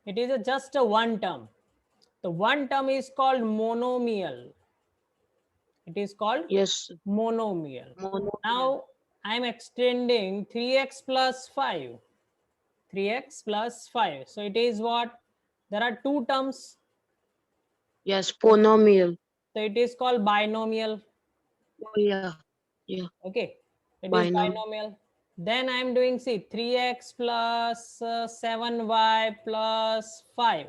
It is just a one term. The one term is called monomial. It is called Yes. monomial. Monomial. Now I am extending 3x plus 5. 3x plus 5. So it is what? There are two terms. Yes. Ponomial. So it is called binomial. Oh yeah. Yeah. Okay. It is Binomial. binomial. Then I am doing, see, 3x plus 7y plus 5.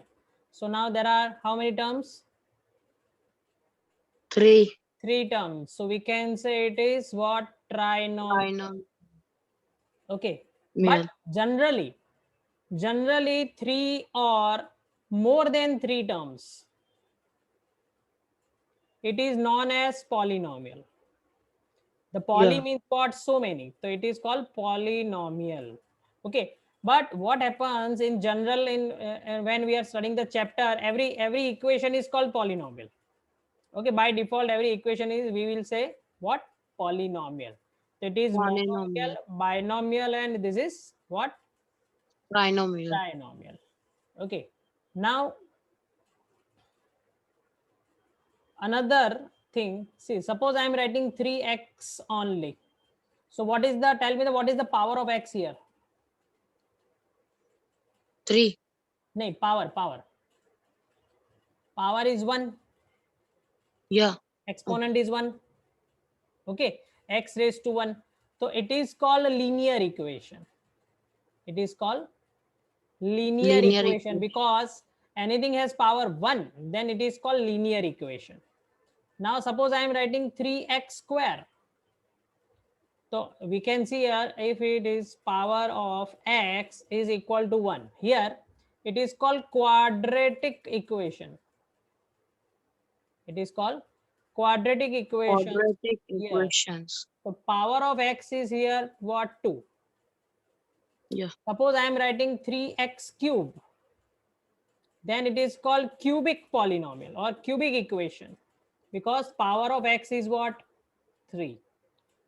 So now there are how many terms? Three. Three terms. So we can say it is what? Trinomial. Binomial. Okay. But generally three or more than three terms, it is known as polynomial. The poly Yeah. means what? So many. So it is called polynomial. Okay. But what happens in general in when we are studying the chapter, every equation is called polynomial. Okay. By default, every equation is, we will say what? Polynomial. So it is monomial, Polynomial. binomial, and this is what? Trinomial. Trinomial. Okay. Now another thing, see, suppose I am writing 3x only. So what is the, tell me the, what is the power of x here? Three. No, power is 1, Yeah. Oh, exponent is 1. Okay, x raised to 1. So it is called a linear equation. It is called linear linear equation equation. because anything has power 1, then it is called linear equation. Now suppose I am writing 3x square. So we can see here, if it is power of x is equal to 1, here it is called quadratic equation. It is called quadratic equations. Quadratic Yes. equations. So power of x is here what? 2. Yeah. Suppose I am writing 3x cube, then it is called cubic polynomial or cubic equation because power of x is what? 3.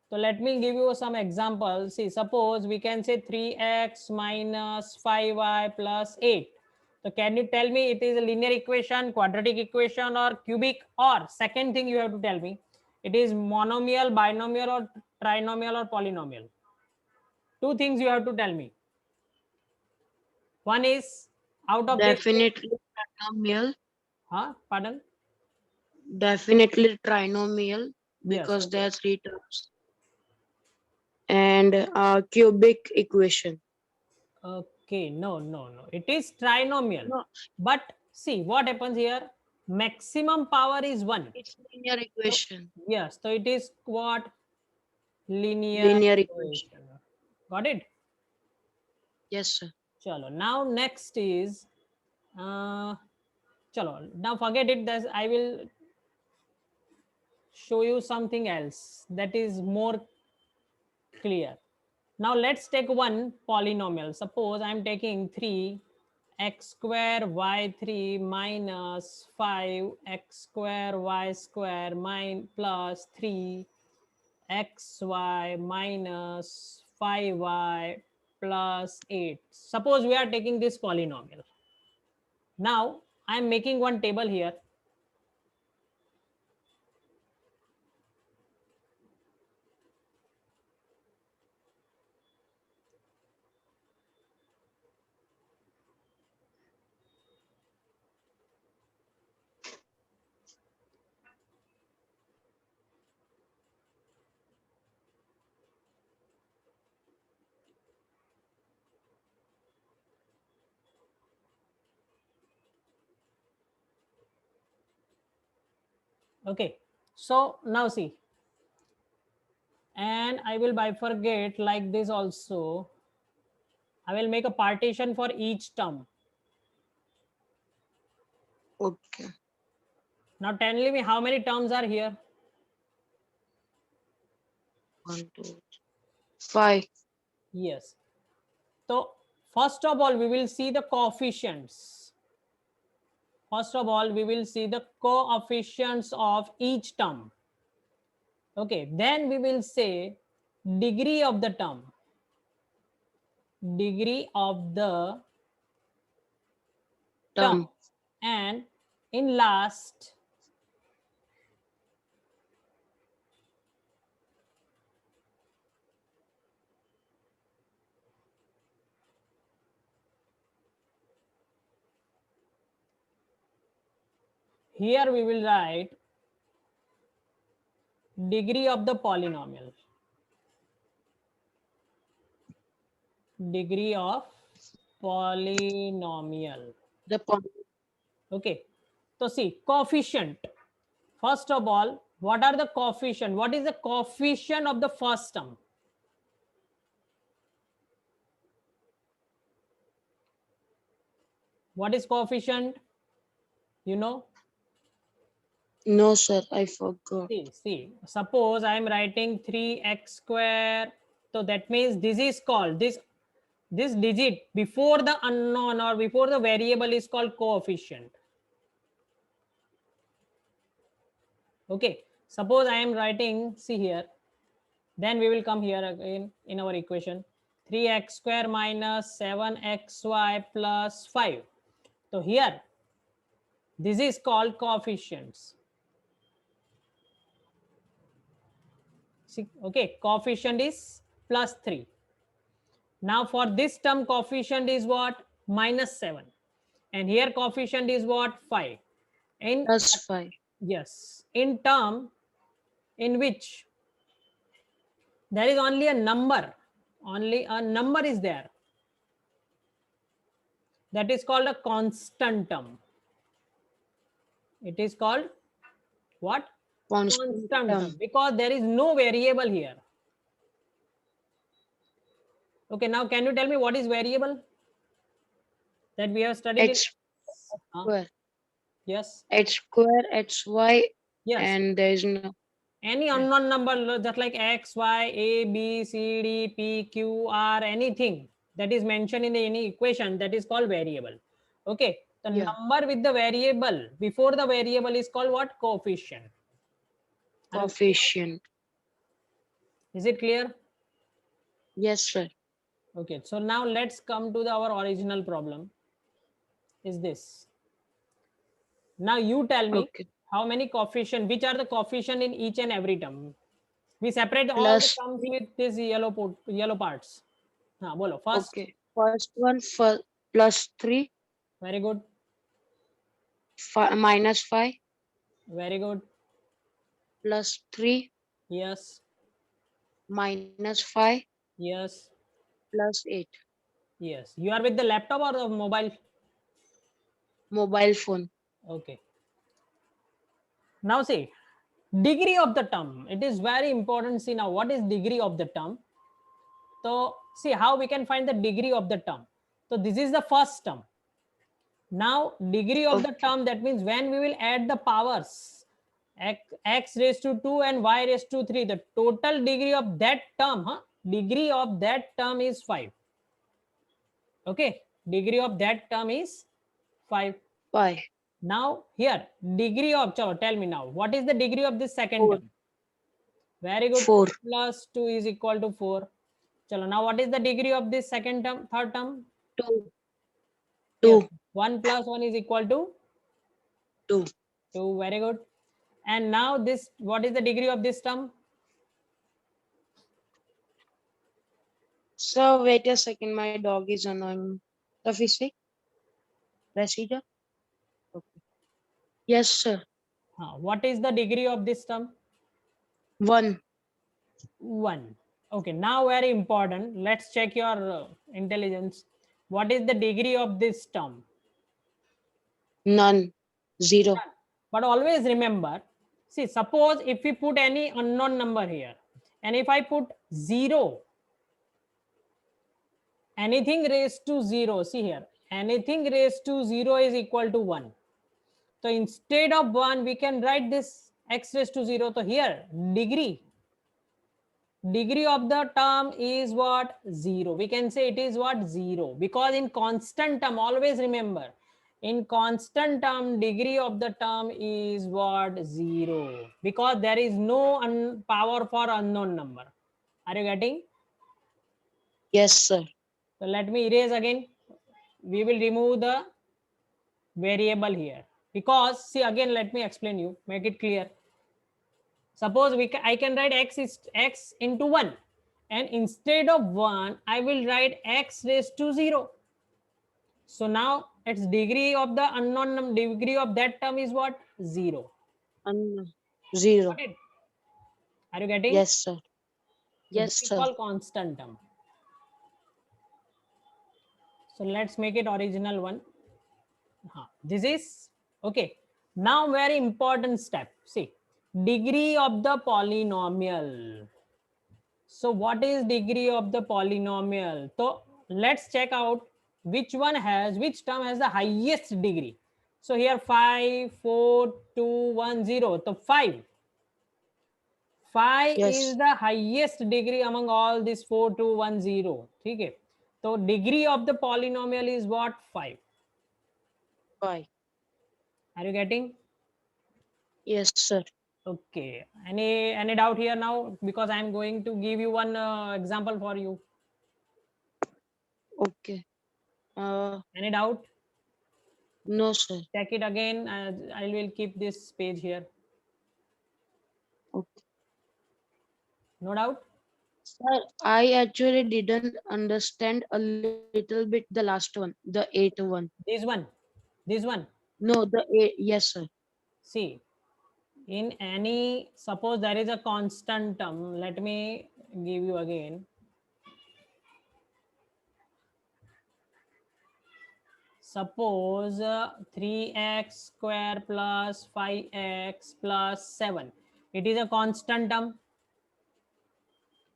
So let me give you some examples. See, suppose we can say 3x minus 5y plus 8. So can you tell me it is a linear equation, quadratic equation, or cubic? Or second thing you have to tell me, it is monomial, binomial, or trinomial, or polynomial. Two things you have to tell me. One is out of this two. Definitely trinomial. Huh? Pardon? Definitely trinomial Yes. because there Okay. are three terms. And cubic equation. Okay. No, no, no. It is trinomial. No, But see what happens here. Maximum power is 1. it's linear So, equation. yes. So it is what? Linear Linear equation. equation. Got it? Yes, sir. Chalo. Now next is uh chalo. Now forget it. That I will show you something else that is more clear. Now let's take one polynomial. Suppose I'm taking 3 x square y3 minus 5 x square y square plus 3 xy minus 5y plus 8. Suppose we are taking this polynomial. Now I'm making one table here. Okay, so now see, and I will bifurcate like this also. I will make a partition for each term. Okay. Now tell me how many terms are here. 1, 2, 5. Yes. So first of all, we will see the coefficients. First of all, we will see the coefficients of each term. Okay. Then we will say degree of the term. Degree of the term. And in last, here we will write degree of the polynomial. Degree of polynomial. The pol- Okay. So see, coefficient. First of all, what are the coefficient? What is the coefficient of the first term? What is coefficient? You know? No, sir, I forgot. See, suppose I am writing 3x square. So that means this is called, this digit before the unknown or before the variable is called coefficient. Okay. Suppose I am writing, see here, then we will come here again in our equation. 3x square minus 7xy plus 5. So here, this is called coefficients. See, okay, coefficient is plus 3. Now for this term, coefficient is what? Minus 7. And here coefficient is what? 5. In Plus 5. yes, in term in which there is only a number is there, that is called a constant term. It is called what? Constant Constant term. term, because there is no variable here. Okay, now can you tell me what is variable that we have studied it? X square. Yes, X square, xy, yes, and there is no. any unknown number just like x, y, a, b, c, d, p, q, r, anything that is mentioned in any equation, that is called variable. Okay, the Yeah. number with the variable before the variable is called what? Coefficient. Coefficient. Is it clear? Yes, sir. Okay, so now let's come to our original problem. Is this. Now you tell me Okay. how many coefficient, which are the coefficient in each and every term. We separate all the Plus terms 3. with these yellow parts. Bolo, first. Okay. First one for plus 3, Very good. minus 5, Very good. plus 3, Yes. minus 5, Yes. plus 8. Yes. You are with the laptop or the mobile? Mobile phone. Okay. Now see, degree of the term. It is very important. See now, what is degree of the term? So see how we can find the degree of the term. So this is the first term. Now degree of the Okay. term, that means when we will add the powers x raised to 2 and y raised to 3, the total degree of that term, degree of that term is 5. Okay, degree of that term is 5. 5. Now here degree of, tell me now, what is the degree of this second 4. term? Very good. 4. 2 plus 2 is equal to 4. Chalo, now what is the degree of this second term, third term? 2. Yes, 2. 1 plus 1 is equal to 2. 2. Very good. And now this, what is the degree of this term? So wait a second, my dog is annoying. Sufficient? Procedure? Okay. Yes, sir. What is the degree of this term? 1. 1. Okay, now very important. Let's check your intelligence. What is the degree of this term? None. 0. But always remember, see, suppose if we put any unknown number here, and if I put 0, anything raised to 0, see here, anything raised to 0 is equal to 1. So instead of 1, we can write this x raised to 0. So here, degree of the term is what? 0. We can say it is what? 0. Because in constant term, always remember, in constant term, degree of the term is what? 0. Because there is no power for unknown number. Are you getting? Yes, sir. So let me erase again. We will remove the variable here, because see, again let me explain you, make it clear. Suppose I can write x is x into 1, and instead of 1 I will write x raised to 0. So now its degree of the unknown degree of that term is what? 0. And 0. Got it? Are you getting? Yes, sir. So Yes, this is sir. called constant term. So let's make it original one. This is okay. Now very important step. See, degree of the polynomial. So what is degree of the polynomial? So let's check out which term has the highest degree. So here 5, 4, 2, 1, 0. So 5. 5 Yes. is the highest degree among all these 4, 2, 1, 0. Okay. So degree of the polynomial is what? 5. 5. Are you getting? Yes, sir. Okay. Any doubt here now? Because I am going to give you one example for you. Okay. Any doubt? No, sir. Check it again. I will keep this page here. Okay. No doubt? Sir, I actually didn't understand a little bit the last one, the 8 one. This one. This one. No, the 8. Yes, sir. See, in any, suppose there is a constant term. Let me give you again. Suppose 3x square plus 5x plus 7. It is a constant term.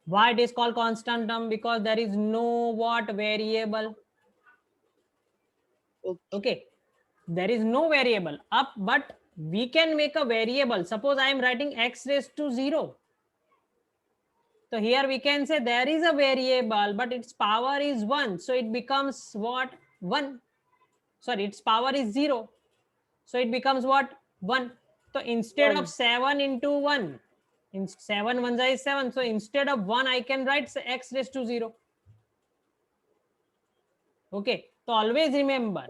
Why it is called constant term? Because there is no what variable. Okay. There is no variable up, but we can make a variable. Suppose I am writing x raised to 0. So here we can say there is a variable, but its power is 1. So it becomes what? 1. Sorry, its power is 0. So it becomes what? 1. So instead of 1. 7 into 1, in 7 1 is 7. So instead of 1, I can write x raised to 0. Okay. So always remember,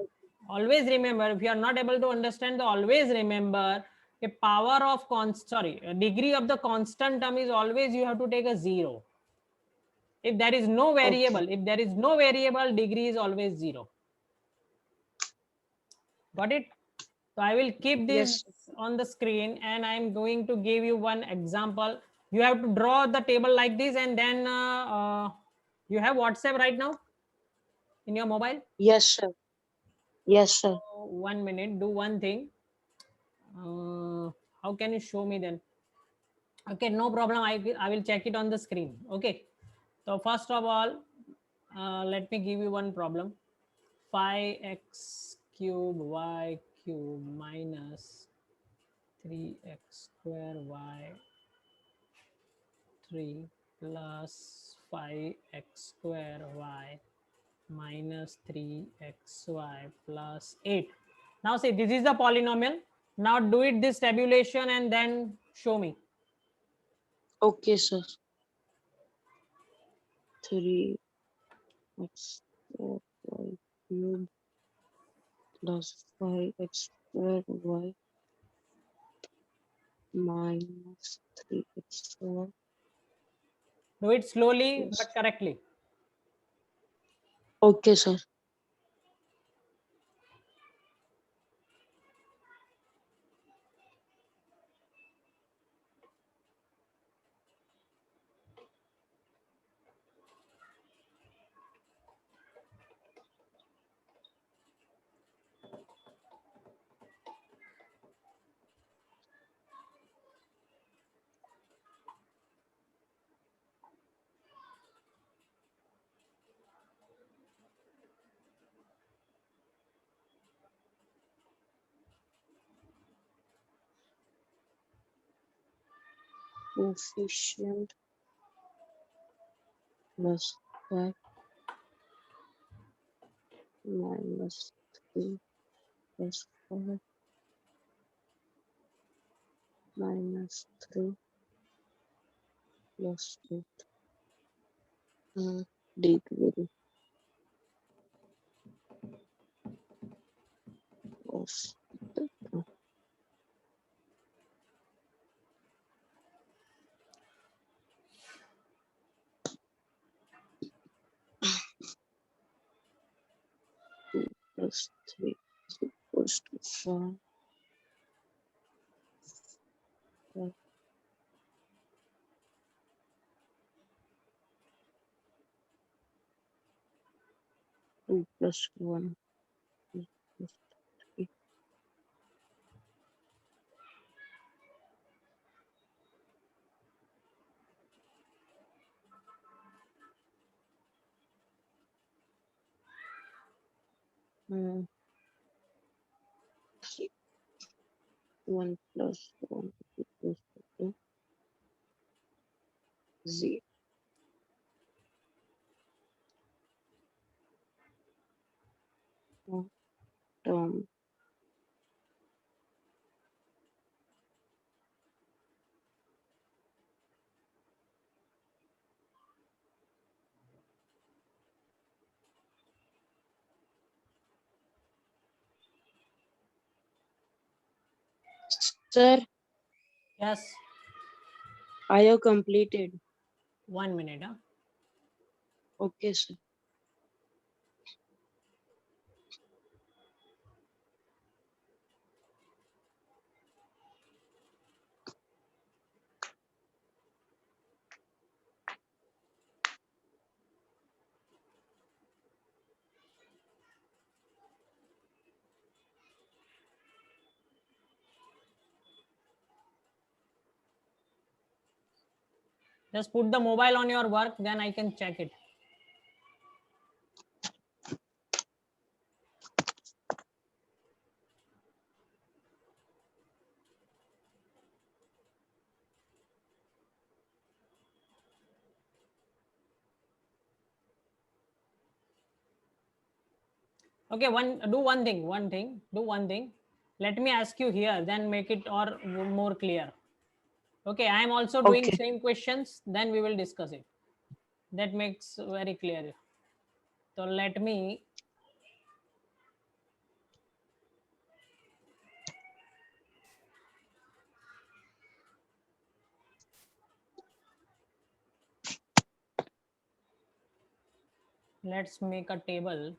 if you are not able to understand, always remember a power of a degree of the constant term is always you have to take a 0. If there is no variable, degree is always 0. Got it? So I will keep this Yes, sir. on the screen, and I am going to give you one example. You have to draw the table like this, and then you have WhatsApp right now in your mobile. Yes, sir. Yes, sir. So 1 minute, do one thing. How can you show me then? Okay, no problem. I will check it on the screen. Okay. So first of all, let me give you one problem. 5x cube y cube minus 3x square y 3 plus 5x square y minus 3xy plus 8. Now see, this is the polynomial. Now do it this tabulation and then show me. Okay, sir. 3x square y cube plus 5x square y minus 3x square Do it slowly plus. but correctly. Okay, sir. Coefficient plus 5 minus 3 plus 5 minus 3 plus 8 degree cos. 2 plus 3 is equals to 5. 2 plus 1 is equals to 3. Hmm. 1 plus 1 is equals to 0. Term. Sir, Yes, I have completed. 1 minute. Huh? Okay, sir. Just put the mobile on your work, then I can check it. Okay, do one thing, do one thing. Let me ask you here, then make it or more clear. Okay, I am also doing Okay. same questions, then we will discuss it. That makes very clear. So let me let's make a table.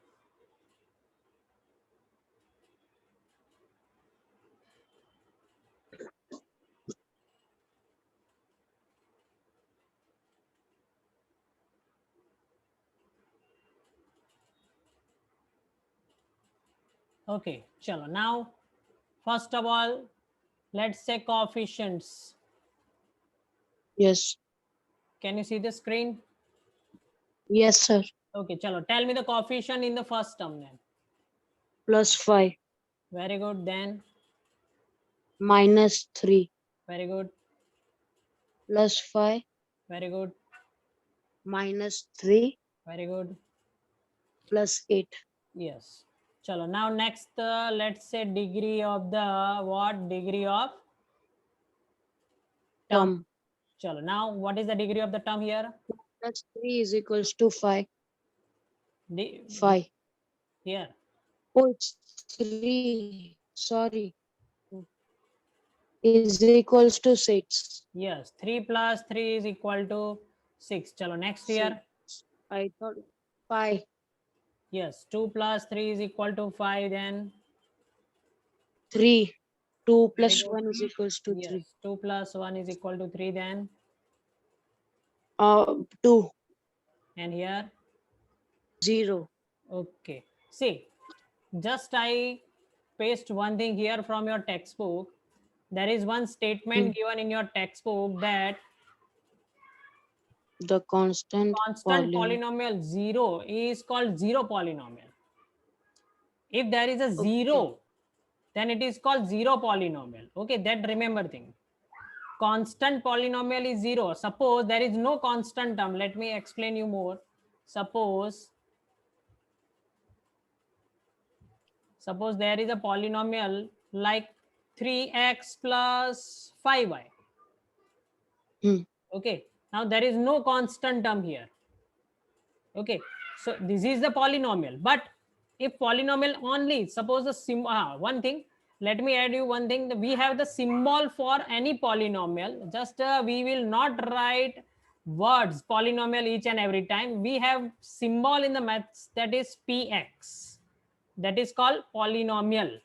Okay, chalo. Now, first of all, let's say coefficients. Yes. Can you see the screen? Yes, sir. Okay, chalo. Tell me the coefficient in the first term then. Plus 5. Very good. Then, Minus 3. very good. Plus 5. Very good. Minus 3. Very good. Plus 8. Yes. Chalo. Now, next, let's say degree of the what? Degree of term. Term. Chalo. Now, what is the degree of the term here? Plus 3 is equals to 5. The 5. here. Oh, it's 3. Sorry. Is equals to 6. Yes. 3 plus 3 is equal to 6. Chalo. Next 6. here. I thought 5. Yes. 2 plus 3 is equal to 5. Then 3. 2 very plus good. 1 is equals to 3. Yes. 2 plus 1 is equal to 3. Then 2. and here. 0. Okay. See, just I paste one thing here from your textbook. There is one statement given in your textbook that The constant constant polynomial 0 is called zero polynomial. If there is a Okay. 0, then it is called zero polynomial. Okay, that remember thing. Constant polynomial is 0. Suppose there is no constant term. Let me explain you more. Suppose there is a polynomial like 3x plus 5y. Hmm. Okay, now there is no constant term here. Okay, so this is the polynomial, but if polynomial only, suppose the one thing, let me add you one thing. We have the symbol for any polynomial. Just we will not write words polynomial each and every time. We have symbol in the maths, that is px, that is called polynomial.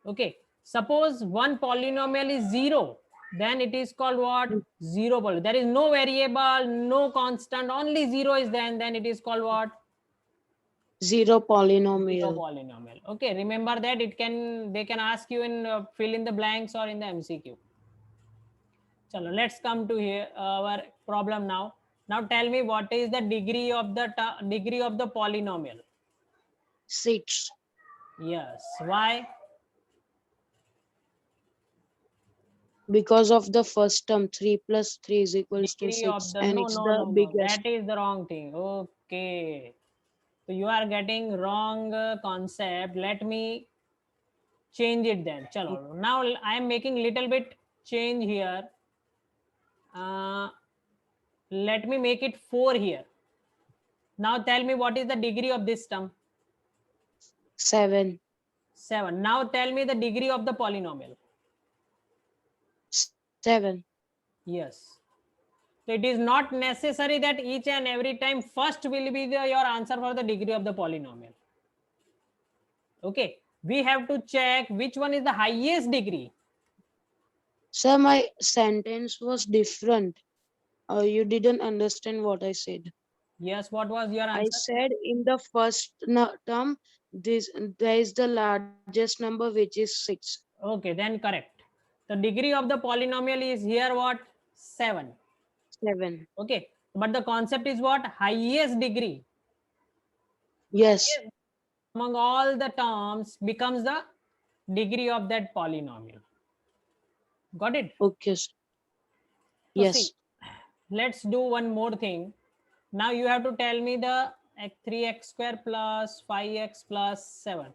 Okay, suppose one polynomial is 0, then it is called what? Zero polynomial. There is no variable, no constant, only 0 is there, and then it is called what? Zero Zero polynomial. polynomial. Okay, remember that. They can ask you in fill in the blanks or in the MCQ. Chalo, let's come to here our problem now. Now tell me, what is the degree of the polynomial? 6. Yes. Why? Because of the first term, 3 plus 3 is equals to Degree of 6, the and no it's no the no no. biggest. That is the wrong thing. Okay. So you are getting wrong concept. Let me change it then. Chalo. Now I am making little bit change here. Let me make it 4 here. Now tell me, what is the degree of this term? 7. 7. Now tell me the degree of the polynomial. 7. Yes. So it is not necessary that each and every time first will be your answer for the degree of the polynomial. Okay. We have to check which one is the highest degree. Sir, my sentence was different. You didn't understand what I said. Yes. What was your I answer? said in the first term, there is the largest number, which is 6. Okay. Then correct. The degree of the polynomial is here what? 7. 7. Okay. But the concept is what? Highest degree. Yes. Highest among all the terms becomes the degree of that polynomial. Got it? Okay. Sir. So see, Yes. let's do one more thing. Now you have to tell me the 3x square plus 5x plus 7.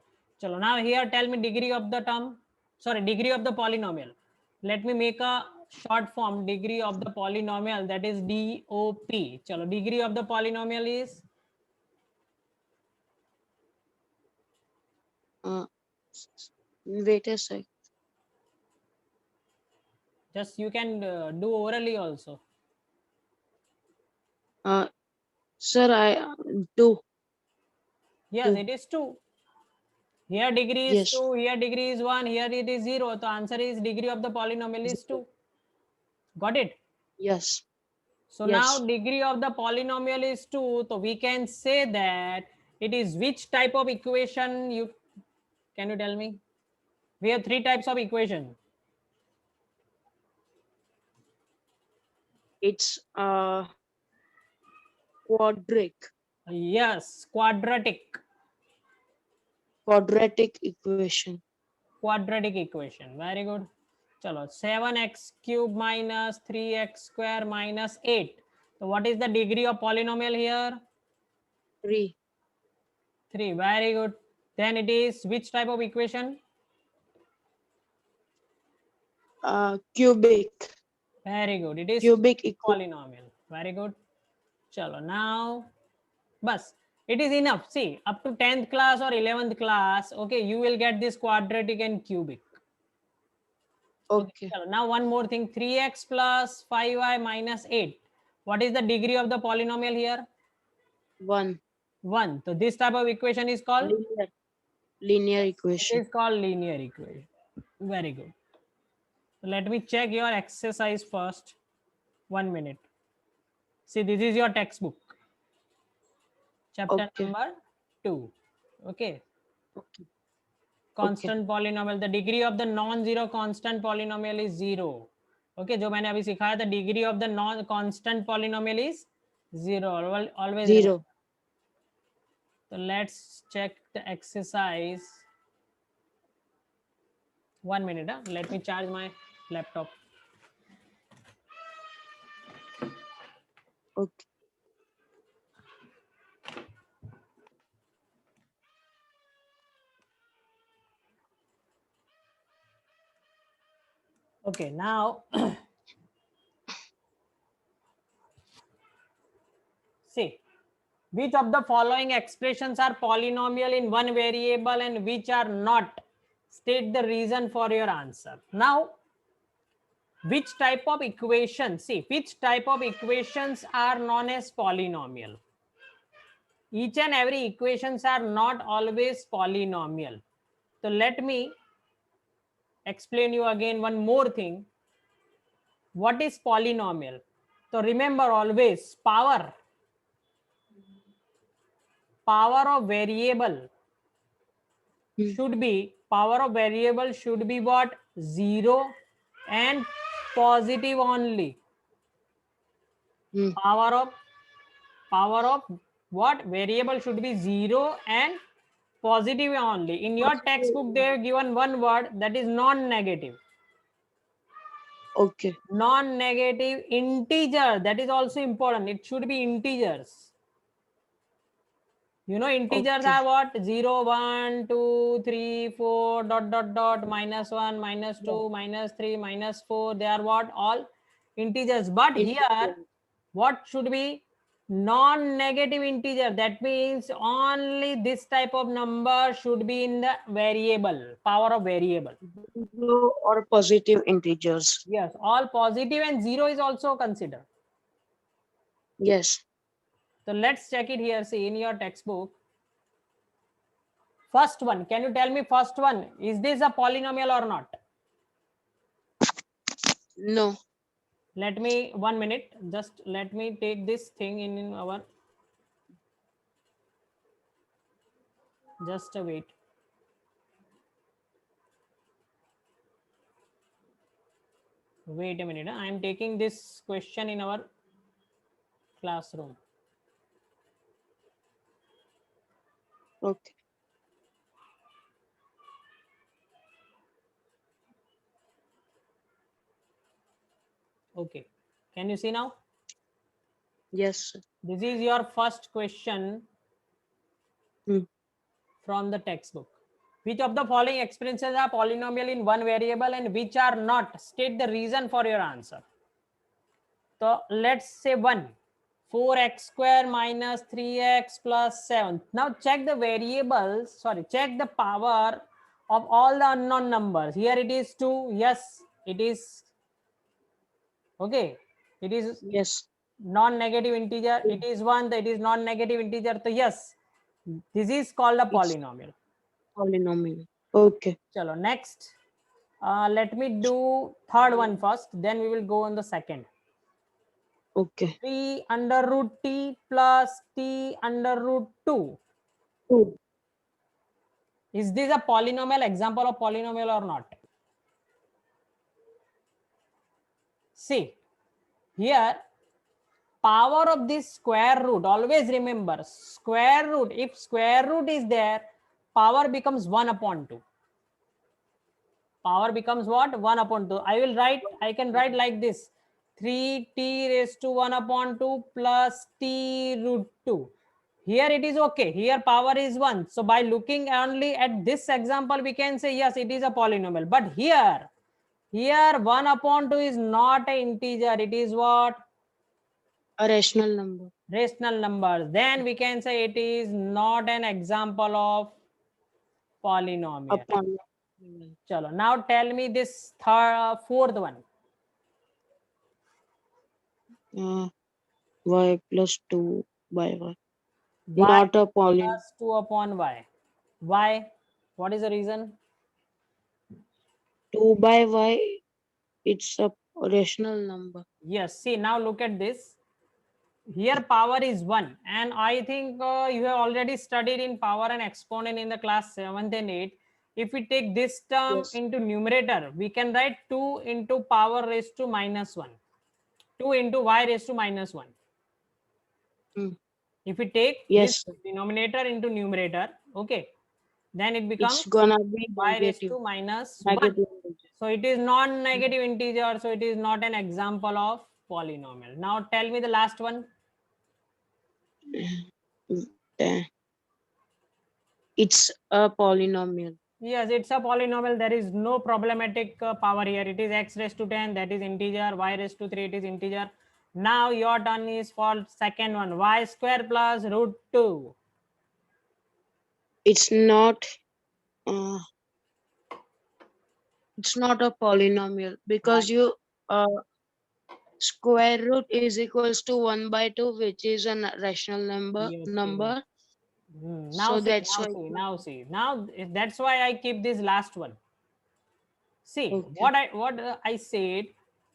Chalo, now here tell me degree of the term, sorry, degree of the polynomial. Let me make a short form, degree of the polynomial, that is DOP. Chalo, degree of the polynomial is? Uh, Wait a sec. Just you can do orally also. Uh, Sir, I do. Yes, it is 2. Here degree is Yes. 2, here degree is 1, here it is 0. So answer is degree of the polynomial is 2. Got it? Yes. So now Yes. degree of the polynomial is 2. So we can say that it is which type of equation? Can you tell me? We have 3 types of equation. It's quadratic. Yes, quadratic. Quadratic equation. Quadratic equation. Very good. Chalo, 7x cube minus 3x square minus 8. So what is the degree of polynomial here? 3. 3. Very good. Then it is which type of equation? Cubic. Very good. It is Cubic polynomial. Very good. Chalo, now bus. It is enough. See, up to 10th class or 11th class, okay, you will get this quadratic and cubic. Okay, Okay. chalo. Now one more thing, 3x plus 5y minus 8. What is the degree of the polynomial here? 1. 1. So this type of equation is called? Linear It equation. is called linear equation. Very good. So let me check your exercise first. 1 minute. See, this is your textbook. Chapter Okay. number 2. Okay. Okay. Constant polynomial. The degree of the non-zero constant polynomial is 0. Okay, जो मैंने अभी सिखाया था, degree of the non-constant polynomial is 0. Always 0. remember. So let's check the exercise. 1 minute. Let me charge my laptop. Okay. Okay, now see, Which of the following expressions are polynomial in one variable and which are not? State the reason for your answer. Now, which type of equations? See, which type of equations are known as polynomial? Each and every equations are not always polynomial. So let me explain you again one more thing. What is polynomial? So remember always power of variable should be what? 0 and positive only. Power of what? Variable should be 0 and positive only. In your textbook, they have given one word, that is non-negative. Okay. Non-negative integer, that is also important. It should be integers. You know, integers Okay. are what? 0, 1, 2, 3, 4, dot, dot, dot, minus 1, minus 2, minus 3, minus 4. They are what? All integers. But here, what should be? Non-negative integer. That means only this type of number should be in the variable, power of variable. 0 or positive integers. Yes, all positive, and 0 is also considered. Yes. So let's check it here. See, in your textbook, first one, can you tell me first one, is this a polynomial or not? No. Let me, 1 minute, just let me take this thing in our, just wait. Wait a minute, I am taking this question in our classroom. Okay. Okay, can you see now? Yes. This is your first question from the textbook. Which of the following expressions are polynomial in one variable and which are not? State the reason for your answer. So let's say 1. 4x square minus 3x plus 7. Now check the variables, check the power of all the unknown numbers. Here it is 2. Yes, it is. Okay, it is. Yes. Non-negative integer. It is 1. It is non-negative integer. So yes, this is called a polynomial. Polynomial. Okay. Chalo, next. Let me do third one first. Then we will go on the second. Okay. 3 under root t plus t under root 2. 2. Is this a polynomial, example of polynomial or not? See, here power of this square root, always remember square root, if square root is there, power becomes 1 upon 2. Power becomes what? 1 upon 2. I can write like this, 3t raised to 1 upon 2 plus t root 2. Here it is okay. Here power is 1. So by looking only at this example, we can say, yes, it is a polynomial. But here 1 upon 2 is not an integer. It is what? A rational number. Rational number. Then we can say it is not an example of polynomial. A polynomial. Chalo. Now tell me this fourth one. Y plus 2 by y. Not a polynomial. Plus 2 upon y. Why? What is the reason? 2 by y, it's a rational number. Yes. See, now look at this. Here power is 1. And I think you have already studied in power and exponent in the class 7th and 8th. If we take this term into numerator, we can write 2 into power raised to minus 1. 2 into y raised to minus 1. If we take this denominator into numerator, okay, then it becomes it's gonna be y raised to minus 1. So it is non-negative integer, so it is not an example of polynomial. Now tell me the last one. It's a polynomial. Yes, it's a polynomial. There is no problematic power here. It is x raised to 10, that is integer. Y raised to 3, it is integer. Now your turn is for second one. Y square plus root 2. It's not. It's not a polynomial because you square root is equals to 1/2, which is a rational number. Yes, yes. So that's why. Now see. Now that's why I keep this last one. See Okay. what I said.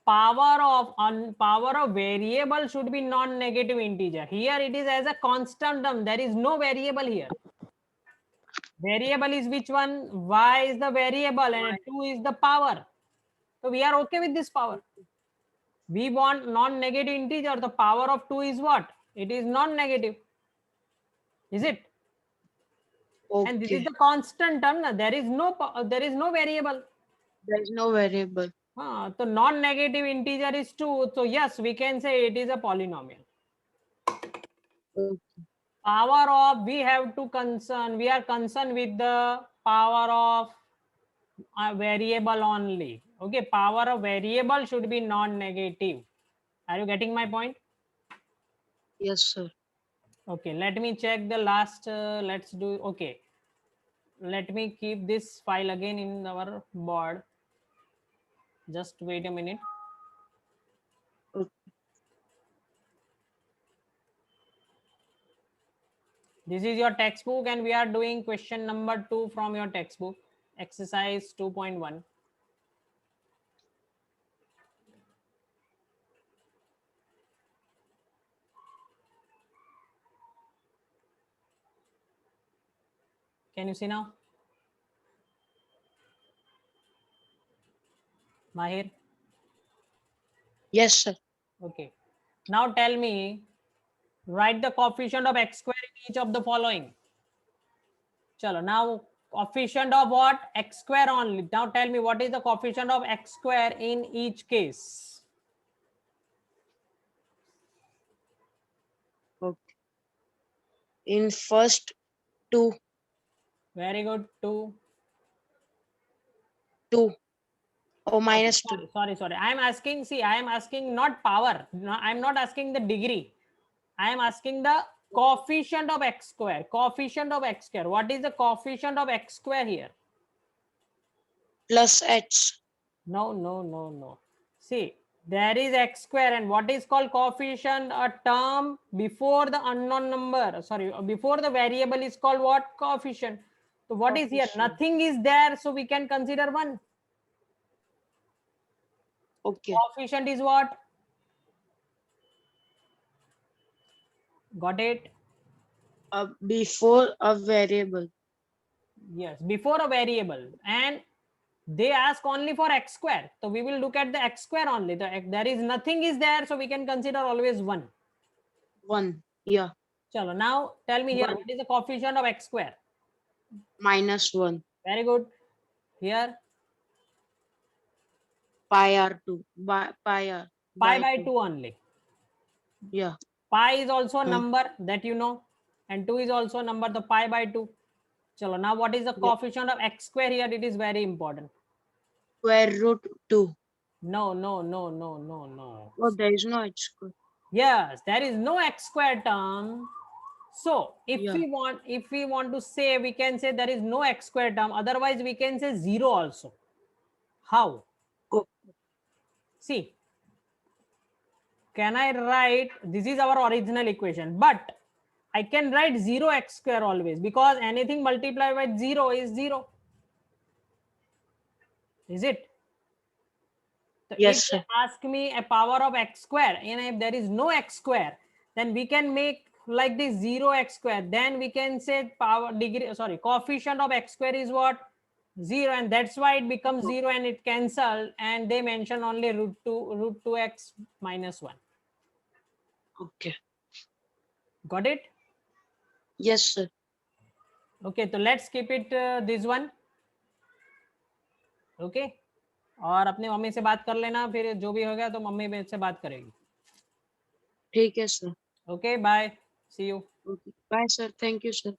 Power of variable should be non-negative integer. Here it is as a constant term. There is no variable here. Variable is which one? Y is the variable and 2 is the power. So we are okay with this power. We want non-negative integer. The power of 2 is what? It is non-negative. Is it? Okay. And this is the constant term. There is no variable. There is no variable. So non-negative integer is 2. So yes, we can say it is a polynomial. Okay. Power of, we are concerned with the power of a variable only. Okay, power of variable should be non-negative. Are you getting my point? Yes, sir. Okay, let me check the last. Let's do. Okay, let me keep this file again in our board. Just wait a minute. Okay. This is your textbook and we are doing question number 2 from your textbook, exercise 2.1. Can you see now? Mahir? Yes, sir. Okay. Now tell me, write the coefficient of x square in each of the following. Chalo, now coefficient of what? X square only. Now tell me what is the coefficient of x square in each case. Okay. In first 2. Very good. 2. 2. Oh, minus 2. Sorry. I am asking not power. No, I am not asking the degree. I am asking the coefficient of x square. Coefficient of x square. What is the coefficient of x square here? Plus h. No. See, there is x square, and what is called coefficient? A term before the unknown number. Sorry, before the variable is called what? Coefficient. So what is here? Nothing is there, so we can consider 1. Okay. Coefficient is what? Got it? Before a variable. Yes, before a variable, and they ask only for x square, so we will look at the x square only. There is nothing is there, so we can consider always 1. 1. Yeah. Chalo, now tell me here, 1. what is the coefficient of x square? Minus 1. Very good. Here Pi r2. Pi by 2 only. Yeah. Pi is also a number that you know, and 2 is also a number, the pi by 2. Chalo, now what is the coefficient of x square here? It is very important. Square root 2. No. Oh, there is no h square. Yes, there is no x square term. So if we want to say, we can say there is no x square term. Otherwise, we can say 0 also. How? Oh. See, can I write, this is our original equation, but I can write 0 x square always, because anything multiplied by 0 is 0. Is it? So Yes, if sir. they ask me a power of x square, and if there is no x square, then we can make like this 0 x square. Then we can say coefficient of x square is what? 0, and that's why it becomes 0 and it cancelled, and they mention only root 2x minus 1. Okay. Got it? Yes, sir. Okay, so let's keep it this one. Okay, और अपने mummy से बात कर लेना, फिर जो भी होगा तो मम्मी से बात करेगी. ठीक है, sir. Okay, bye. See you. Okay. Bye, sir. Thank you, sir.